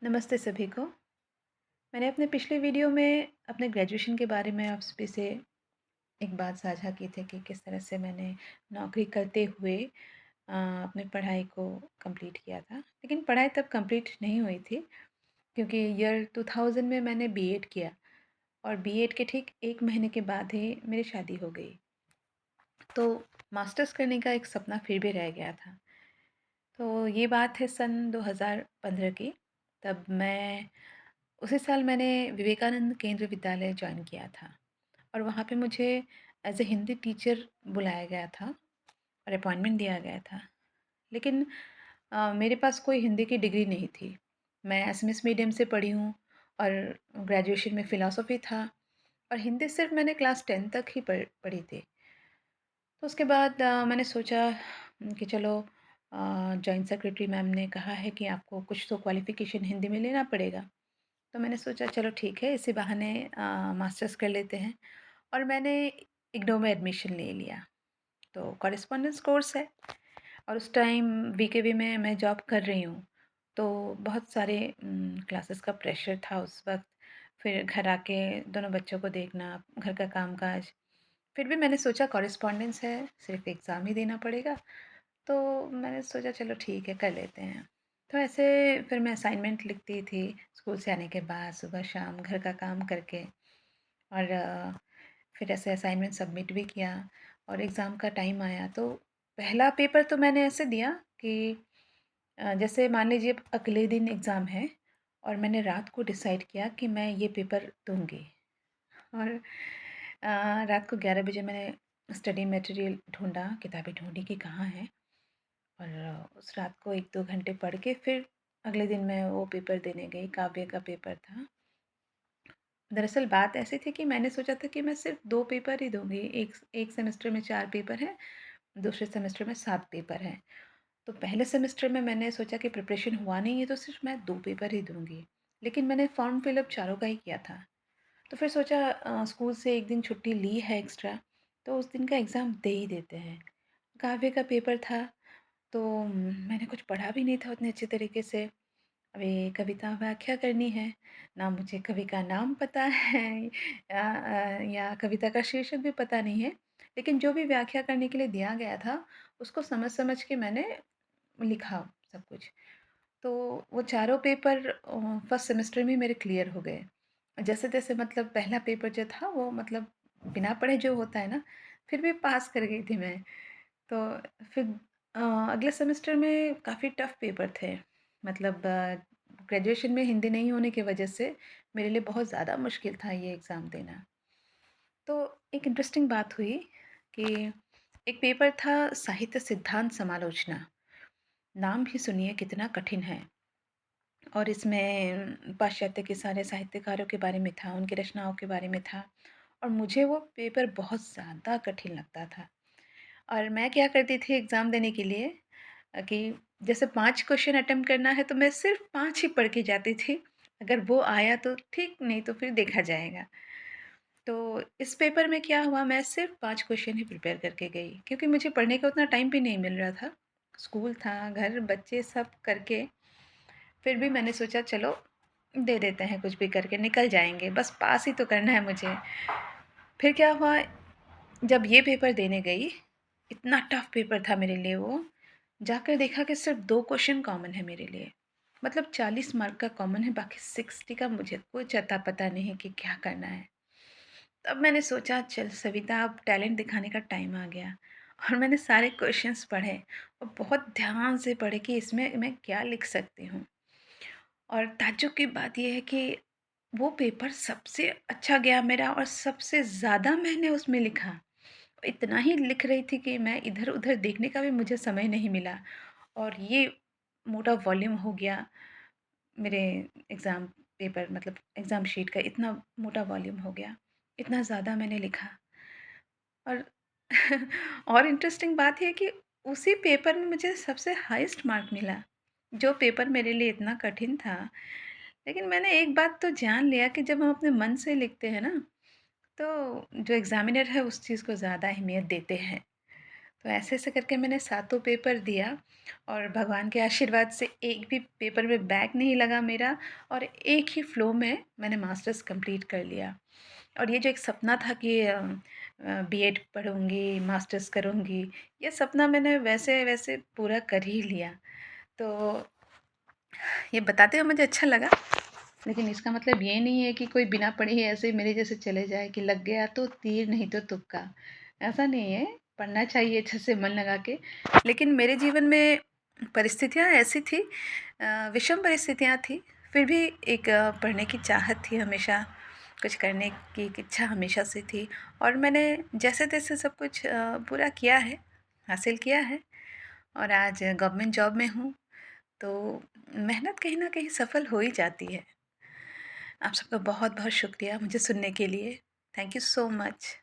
नमस्ते सभी को। मैंने अपने पिछले वीडियो में अपने ग्रेजुएशन के बारे में आप सभी से एक बात साझा की थी कि किस तरह से मैंने नौकरी करते हुए अपनी पढ़ाई को कंप्लीट किया था। लेकिन पढ़ाई तब कंप्लीट नहीं हुई थी क्योंकि ईयर 2000 में मैंने बीएड किया और बीएड के ठीक 1 महीने के बाद ही मेरी शादी हो गई। तो मास्टर्स करने का एक सपना फिर भी रह गया था। तो ये बात है सन 2015 की। तब मैं उसी साल मैंने विवेकानंद केंद्रीय विद्यालय जॉइन किया था और वहाँ पे मुझे एज़ अ हिंदी टीचर बुलाया गया था और अपॉइंटमेंट दिया गया था। लेकिन मेरे पास कोई हिंदी की डिग्री नहीं थी। मैं एसएमएस मीडियम से पढ़ी हूँ और ग्रेजुएशन में फ़िलॉसफ़ी था और हिंदी सिर्फ़ मैंने क्लास 10 तक ही पढ़ी थी। तो उसके बाद मैंने सोचा कि चलो जॉइंट सेक्रेटरी मैम ने कहा है कि आपको कुछ तो क्वालिफ़िकेशन हिंदी में लेना पड़ेगा। तो मैंने सोचा चलो ठीक है, इसी बहाने मास्टर्स कर लेते हैं और मैंने इग्नू में एडमिशन ले लिया। तो कॉरेस्पॉन्डेंस कोर्स है और उस टाइम वीकेवी में मैं जॉब कर रही हूँ। तो बहुत सारे क्लासेस का प्रेशर था उस वक़्त। फिर घर आके दोनों बच्चों को देखना, घर का काम-काज। फिर भी मैंने सोचा कॉरेस्पॉन्डेंस है, सिर्फ़ एग्ज़ाम ही देना पड़ेगा। तो मैंने सोचा चलो ठीक है, कर लेते हैं। तो ऐसे फिर मैं असाइनमेंट लिखती थी स्कूल से आने के बाद, सुबह-शाम घर का काम करके और फिर ऐसे असाइनमेंट सबमिट भी किया और एग्ज़ाम का टाइम आया तो पहला पेपर तो मैंने ऐसे दिया कि जैसे मान लीजिए अगले दिन एग्ज़ाम है और मैंने रात को डिसाइड किया कि मैं ये पेपर दूँगी और रात को 11 बजे मैंने स्टडी मटेरियल ढूँढा, किताबें ढूँढी कि कहाँ है और उस रात को 1-2 घंटे पढ़ के फिर अगले दिन मैं वो पेपर देने गई, काव्य का पेपर था। दरअसल बात ऐसी थी कि मैंने सोचा था कि मैं सिर्फ़ 2 पेपर ही दूँगी, एक सेमेस्टर में 4 पेपर हैं, दूसरे सेमेस्टर में 7 पेपर हैं। तो पहले सेमेस्टर में मैंने सोचा कि प्रिपरेशन हुआ नहीं है तो सिर्फ़ मैं 2 पेपर ही दूँगी। लेकिन मैंने फ़ॉर्म फिलअप चारों का ही किया था। तो फिर सोचा स्कूल से 1 दिन छुट्टी ली है एक्स्ट्रा, तो उस दिन का एग्ज़ाम दे ही देते हैं। काव्य का पेपर था तो मैंने कुछ पढ़ा भी नहीं था उतने अच्छे तरीके से। अभी कविता व्याख्या करनी है, ना मुझे कवि का नाम पता है या कविता का शीर्षक भी पता नहीं है। लेकिन जो भी व्याख्या करने के लिए दिया गया था, उसको समझ-समझ के मैंने लिखा सब कुछ। तो वो चारों पेपर फर्स्ट सेमेस्टर में मेरे क्लियर हो गए। जैसे-तैसे मतलब पहला पेपर जो था वो मतलब बिना पढ़े जो होता है ना, फिर भी पास कर गई थी मैं। तो फिर अ, अगले सेमेस्टर में काफ़ी टफ़ पेपर थे। मतलब ग्रेजुएशन में हिंदी नहीं होने की वजह से मेरे लिए बहुत ज़्यादा मुश्किल था ये एग्ज़ाम देना। तो एक इंटरेस्टिंग बात हुई कि एक पेपर था साहित्य सिद्धांत समालोचना। नाम भी सुनिए कितना कठिन है और इसमें पाश्चात्य के सारे साहित्यकारों के बारे में था, उनकी रचनाओं के बारे में था और मुझे वो पेपर बहुत ज़्यादा कठिन लगता था। और मैं क्या करती थी एग्ज़ाम देने के लिए कि जैसे 5 क्वेश्चन अटेम्प्ट करना है तो मैं सिर्फ़ 5 ही पढ़ के जाती थी। अगर वो आया तो ठीक, नहीं तो फिर देखा जाएगा। तो इस पेपर में क्या हुआ मैं सिर्फ़ 5 क्वेश्चन ही प्रिपेयर करके गई क्योंकि मुझे पढ़ने का उतना टाइम भी नहीं मिल रहा था। स्कूल था, घर, बच्चे सब करके फिर भी मैंने सोचा चलो दे देते हैं कुछ भी करके निकल जाएँगे, बस पास ही तो करना है मुझे। फिर क्या हुआ जब ये पेपर देने गई, इतना टफ़ पेपर था मेरे लिए वो, जाकर देखा कि सिर्फ़ 2 क्वेश्चन कॉमन है मेरे लिए। मतलब 40 मार्क का कॉमन है, बाकी 60 का मुझे कुछ अता-पता नहीं है कि क्या करना है। तब मैंने सोचा चल सविता अब टैलेंट दिखाने का टाइम आ गया और मैंने सारे क्वेश्चंस पढ़े और बहुत ध्यान से पढ़े कि इसमें मैं क्या लिख सकती हूँ। और ताज्जुब की बात ये है कि वो पेपर सबसे अच्छा गया मेरा और सबसे ज़्यादा मैंने उसमें लिखा। इतना ही लिख रही थी कि मैं इधर-उधर देखने का भी मुझे समय नहीं मिला और ये मोटा वॉल्यूम हो गया मेरे एग्ज़ाम पेपर मतलब एग्ज़ाम शीट का इतना मोटा वॉल्यूम हो गया। इतना ज़्यादा मैंने लिखा और और इंटरेस्टिंग बात ये है कि उसी पेपर में मुझे सबसे हाईएस्ट मार्क मिला, जो पेपर मेरे लिए इतना कठिन था। लेकिन मैंने एक बात तो जान लिया कि जब हम अपने मन से लिखते हैं ना, तो जो एग्ज़ामिनर है उस चीज़ को ज़्यादा अहमियत देते हैं। तो ऐसे-ऐसे करके मैंने सातों पेपर दिया और भगवान के आशीर्वाद से एक भी पेपर में बैक नहीं लगा मेरा और एक ही फ़्लो में मैंने मास्टर्स कंप्लीट कर लिया। और ये जो एक सपना था कि बीएड पढ़ूँगी, मास्टर्स करूँगी, ये सपना मैंने वैसे-वैसे पूरा कर ही लिया। तो ये बताते हुए मुझे अच्छा लगा, लेकिन इसका मतलब ये नहीं है कि कोई बिना पढ़े ही ऐसे ही मेरे जैसे चले जाए कि लग गया तो तीर नहीं तो तुक्का। ऐसा नहीं है, पढ़ना चाहिए अच्छे से मन लगा के। लेकिन मेरे जीवन में परिस्थितियाँ ऐसी थी, विषम परिस्थितियाँ थी, फिर भी एक पढ़ने की चाहत थी हमेशा, कुछ करने की एक इच्छा हमेशा से थी और मैंने जैसे-तैसे सब कुछ पूरा किया है, हासिल किया है और आज गवर्नमेंट जॉब में हूँ, तो मेहनत कहीं न कहीं सफल हो ही जाती है। आप सबका बहुत-बहुत शुक्रिया मुझे सुनने के लिए। Thank you so much.